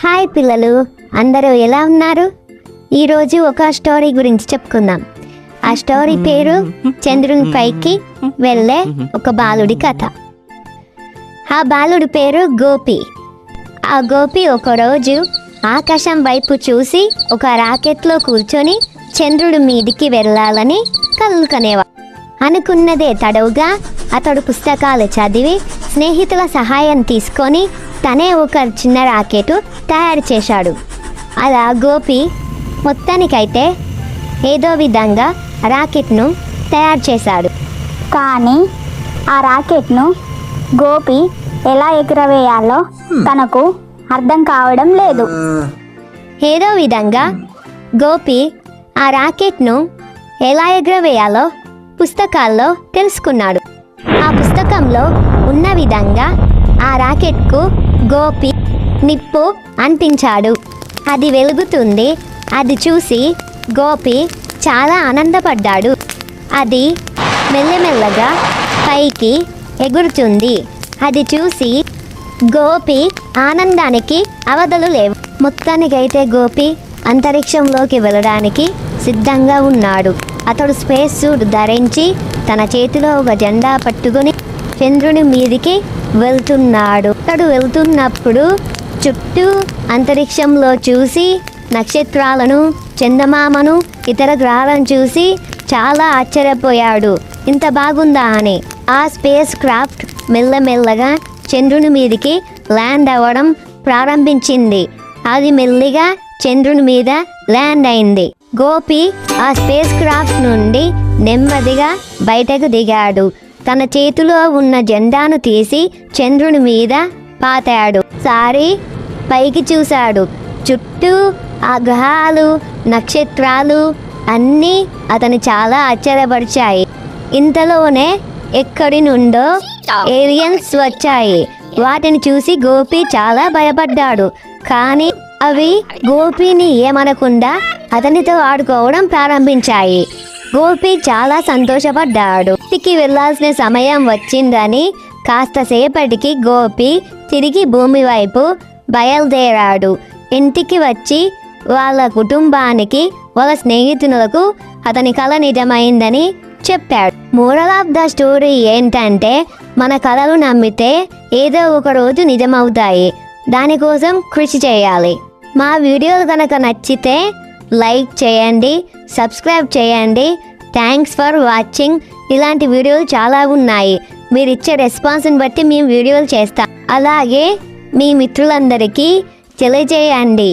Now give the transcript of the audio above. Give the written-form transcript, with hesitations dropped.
Hi పిల్లలు, అందరూ ఎలా ఉన్నారు? ఈరోజు ఒక స్టోరీ గురించి చెప్పుకుందాం. ఆ స్టోరీ పేరు చంద్రుని పైకి వెళ్ళే ఒక బాలుడి కథ. ఆ బాలుడి పేరు గోపి. ఆ గోపి ఒకరోజు ఆకాశం వైపు చూసి ఒక రాకెట్లో కూర్చొని చంద్రుడి మీదికి వెళ్ళాలని కలలు కనేవాడు. అనుకున్నదే తడవుగా అతడు పుస్తకాలు చదివి స్నేహితుల సహాయం తీసుకొని తనే ఒక చిన్న రాకెట్ తయారు చేశాడు. అలా గోపి మొత్తానికైతే ఏదో విధంగా రాకెట్ను తయారు చేశాడు. కానీ ఆ రాకెట్ను గోపి ఎలా ఎగురవేయాలో తనకు అర్థం కావడం లేదు. ఏదో విధంగా గోపి ఆ రాకెట్ను ఎలా ఎగురవేయాలో పుస్తకాల్లో తెలుసుకున్నాడు. ఆ పుస్తకంలో ఉన్న విధంగా ఆ రాకెట్కు గోపి నిప్పు అంటించాడు. అది వెలుగుతుంది. అది చూసి గోపి చాలా ఆనందపడ్డాడు. అది మెల్లమెల్లగా పైకి ఎగురుతుంది. అది చూసి గోపి ఆనందానికి అవధులు లేవు. మొత్తానికైతే గోపి అంతరిక్షంలోకి వెళ్ళడానికి సిద్ధంగా ఉన్నాడు. అతడు స్పేస్ సూట్ ధరించి తన చేతిలో ఒక జెండా పట్టుకొని చంద్రుని మీదికి వెళ్తున్నాడు. అతడు వెళ్తున్నప్పుడు చుట్టూ అంతరిక్షంలో చూసి నక్షత్రాలను, చందమామను, ఇతర గ్రహాలను చూసి చాలా ఆశ్చర్యపోయాడు. ఇంత బాగుందా అని. ఆ స్పేస్ క్రాఫ్ట్ మెల్లమెల్లగా చంద్రుని మీదికి ల్యాండ్ అవ్వడం ప్రారంభించింది. అది మెల్లిగా చంద్రుని మీద ల్యాండ్ అయింది. గోపి ఆ స్పేస్ క్రాఫ్ట్ నుండి నెమ్మదిగా బయటకు దిగాడు. తన చేతిలో ఉన్న జెండాను తీసి చంద్రుని మీద పాతాడు. సారి పైకి చూశాడు. చుట్టూ ఆ గ్రహాలు, నక్షత్రాలు అన్నీ అతను చాలా ఆశ్చర్యపరిచాయి. ఇంతలోనే ఎక్కడి నుండో ఏలియన్స్ వచ్చాయి. వాటిని చూసి గోపి చాలా భయపడ్డాడు. కానీ అవి గోపిని ఏమనకుండా అతనితో ఆడుకోవడం ప్రారంభించాయి. గోపి చాలా సంతోషపడ్డాడు. ఇంటికి వెళ్ళాల్సిన సమయం వచ్చిందని కాస్త సేపటికి గోపి తిరిగి భూమి వైపు బయలుదేరాడు. ఇంటికి వచ్చి వాళ్ళ కుటుంబానికి, వాళ్ళ స్నేహితులకు అతని కల నిజమైందని చెప్పాడు. మోరల్ ఆఫ్ ద స్టోరీ ఏంటంటే, మన కలలు నమ్మితే ఏదో ఒక రోజు నిజమవుతాయి. దానికోసం కృషి చేయాలి. మా వీడియోలు కనుక నచ్చితే లైక్ చేయండి, సబ్స్క్రైబ్ చేయండి. Thanks for watching. ఇలాంటి వీడియోలు చాలా ఉన్నాయి. మీరు ఇచ్చే రెస్పాన్స్ని బట్టి మేము వీడియోలు చేస్తాం. అలాగే మీ మిత్రులందరికీ తెలియజేయండి.